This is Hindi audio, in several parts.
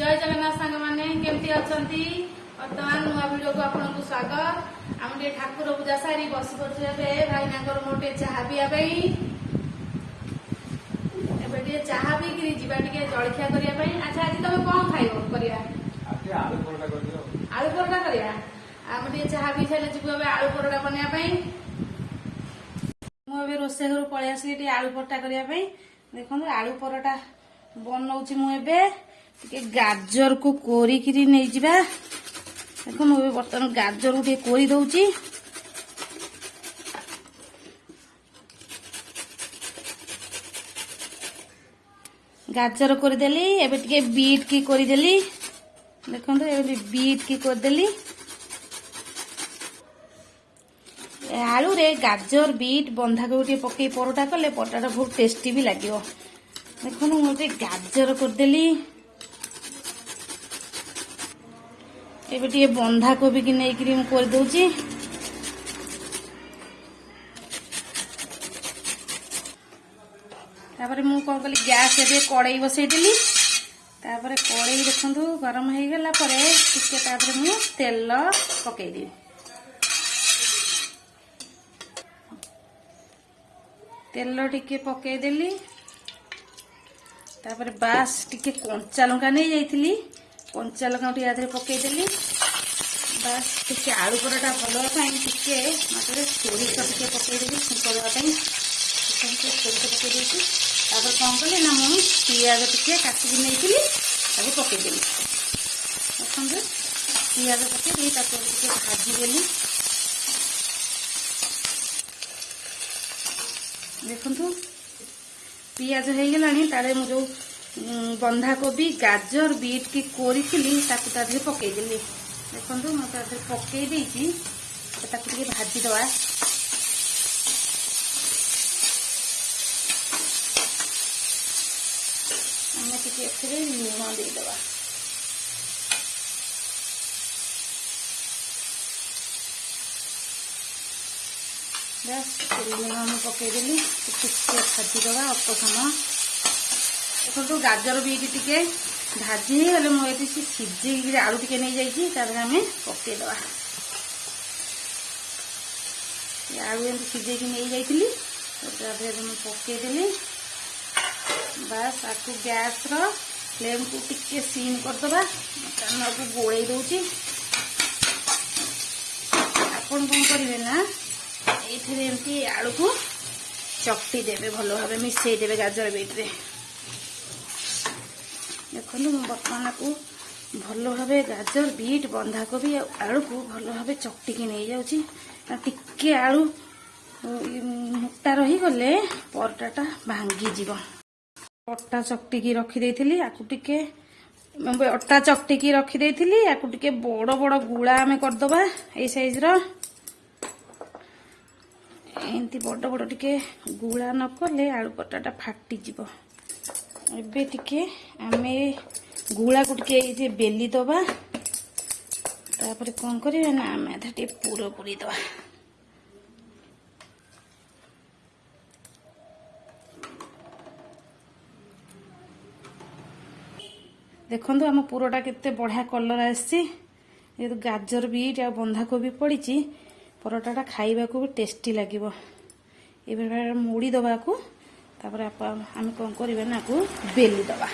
जय जगन्नाथ सांग मैंने केमती अच्छा बर्तमान नुआ भिड को आपको स्वागत। आम ठाकुर पूजा सारी बस पड़े भाईना मोटे चाह पीवाई चाह पीकि जा जलखिया करने। अच्छा आज तुम कौन खाइब कर आलू परोटा करा आम चाह पी सारे जीव आलू परोटा बनवाई। मुझे रोसे घर पलि आसिक आलू परोटा करने। देखो आलू परोटा बनाऊँ मुझे गाजर को कोरिकी नहीं जा। देखो मुझे बर्तमान गाजर को कोरी दौची। गाजर करदेली एबे टिके बीट की करदेली। देखो बीट की करदेली। आलू रे गाजर बीट बंधाकोबी पकई परोटा कले परोटा बहुत टेस्टी भी लगे। देखो मुझे गाजर करदेली एबे टिके बंधाकोबी की नहीं कर दौची। तापर मु कौन कली गैस एबे कड़ाई बसईदेली। तापर कड़ाई देखु गरम हो गला टिके तापर मु तेल पकईदेवी। तेल टिके पकईदेली। तापर बास टिके कंचा लंका नहीं जाइथिली कंचा लंका टिके पकईदेली। बास टिके आलू परोटा भल टिके मत सोरिष टिके पकईदेली छुंकवाई सोरिष पकईदी। तापर कौन कली ना मु पियाज टिके काटिकी नहीं पकईदेली। देखते पियाज पकईदी टिके भाजीदेली। देखु पियाज हो गला जो बंधाकोबी गाजर बीट की कोरी पकईदेली। देखो मुझे पकई भाजीदवा। आम टे लुण देदवा। बस लुण पकईदेली भाजीदवा अल्प समय। देखो गाजर बीट टिके भाजी गले मुझे सीझे आलू टिके नहीं जाइए आम पकईदवा। आलू एम सीझे नहीं जाइली पकईदेली। बस आपको गैस फ्लेम को टिके सीम करदे को गोल दौची। आपन कौन करेंगे ना ये आलू को चकटी देवे भल भाव मिसई देवे गाजर बीट रे। देखो बर्तमान को भल भाव गाजर बीट बंधाकोबी आलू को भल भाव चकटिकी नहीं जाऊँगी। टिके आलू मोटा रही गले परोटा भांगी जीव। अटा चकटिकी रखी आपको टिके अटा चकटिकी रखी आपको टिके बड़ बड़ गुला आम करदबा ये साइज एमती बड़ बड़ टिके गुला न कले आलू परोटा फाटी जीव। एबे टिके आमे गुला को टिके बेली दबा। तापर कौन करिवे ना आमे आधा टिके पूरा पूरी दबा। देखो आम पूराटा केते बढ़िया कलर आसी। ये गाजर बीट आ बंधाकोबी पड़ी परोटा खाइबा को भी टेस्टी लगे। ये मोड़ी दबा को तापर आम कौन करें ना को बेली दबा।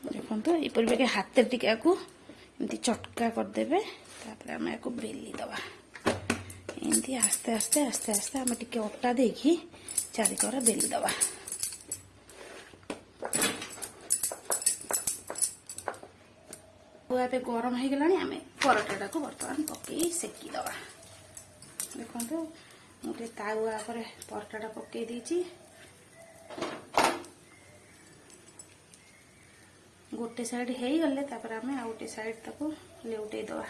देखो ये हाथ टिके एमती चटका करदे तापर आम को बेली दबा। एमती आस्ते आस्ते आस्ते आस्ते आम टिके अटा देकी चारिकर बेली दबा। पे गरम हो गला आम परोटा को बर्तमान पकई सेकी दबा। देखो मुझे तावा पर परोटा पकई देची। गोटे साइड हो गले तापर आम आ गोटे साइड ताको लेउटे दबा।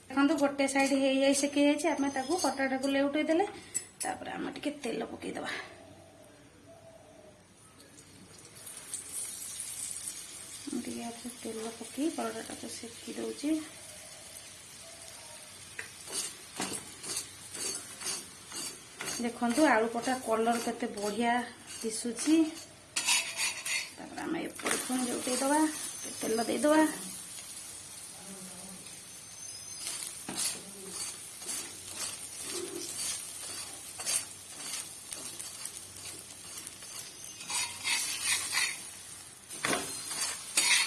देखो गोटे साइड हो जाए सेकी जाए आम परोटा को लेउटे देले तापर आम टिके तेल पकई दबा। तेल पकई परोटा को सेकी दौची। देखो आलू परोटा कलर केते बढ़िया दिशुची। आम एपट पुणी जोटेदवा तेल देदवा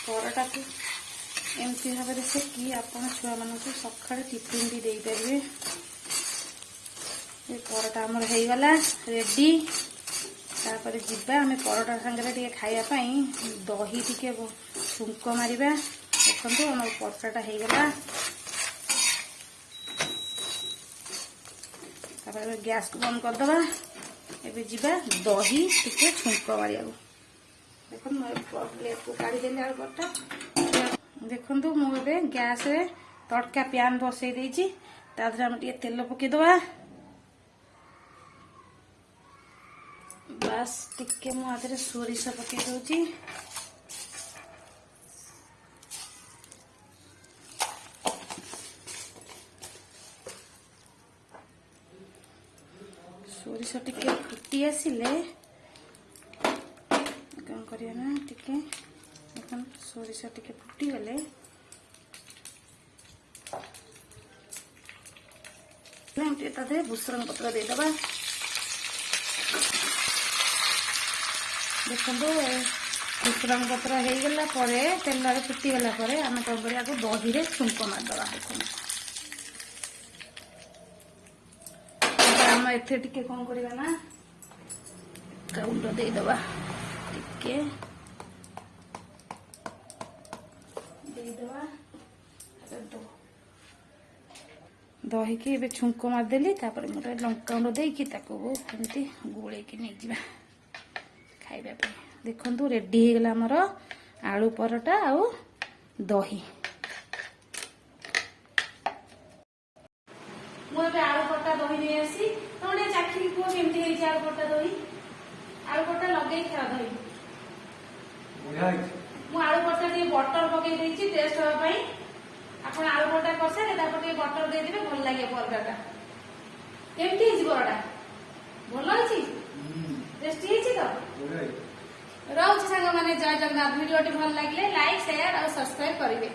परटा को एमती भाव में से कि आपण छुआ मान सका टिफिन भी दे पारे। ये परटा आमर हो गला रेडी। तापर जीवा आम परटा सांगे टे खायापाई दही टिके छुंक मारिबा। देखो आम परटाटा हो गला। तापर गैस को बंद करदे। एबे जीवा दही टिके छुंक मारिया। देखो प्लेट को काढ़ीदेली आलू परटा। देखो मुझे गैस रे तड़का प्यान बसई देती। आम टे तेल पकईदवा। बास टिके मुझे सोरिष पकई दूची। सोरिष टिके फुटी आसिले कौन करिया ना टिके देखो सोरिष टिके फुटी गले भूसुरंग पत्र देदबा। देखो भूसुरंग पत्र हो गला तेल फुटी गला आम कौन करिया दही रे छुंक मारदबा। देखो आम एथे टिके कौन करिया ना गुंड देदबा। टिके दही की ए छुंक मारदेली। मोटे लंका गुंड देमती गोल नहीं खाइबा। देखु रेडी हो गला आमर आलू परोटा आउ दही। मुझे आलू परोटा दही नहीं आसी तुम चाखी कह केमती आलू परोटा दही। आलू परोटा लगे खा दही मु आलू परोटा टे बटर पकई देछि टेस्ट होबा पई। आपण आलू परोटा करसे तापर टे बटर दे देबे भल लागे परोटा। केमती हिज परोटा भल हिछि टेस्टी हिछि तो रहउछि संग माने। जय जगन्नाथ। वीडियो टी भल लागिले लाइक शेयर और सब्सक्राइब करिवे।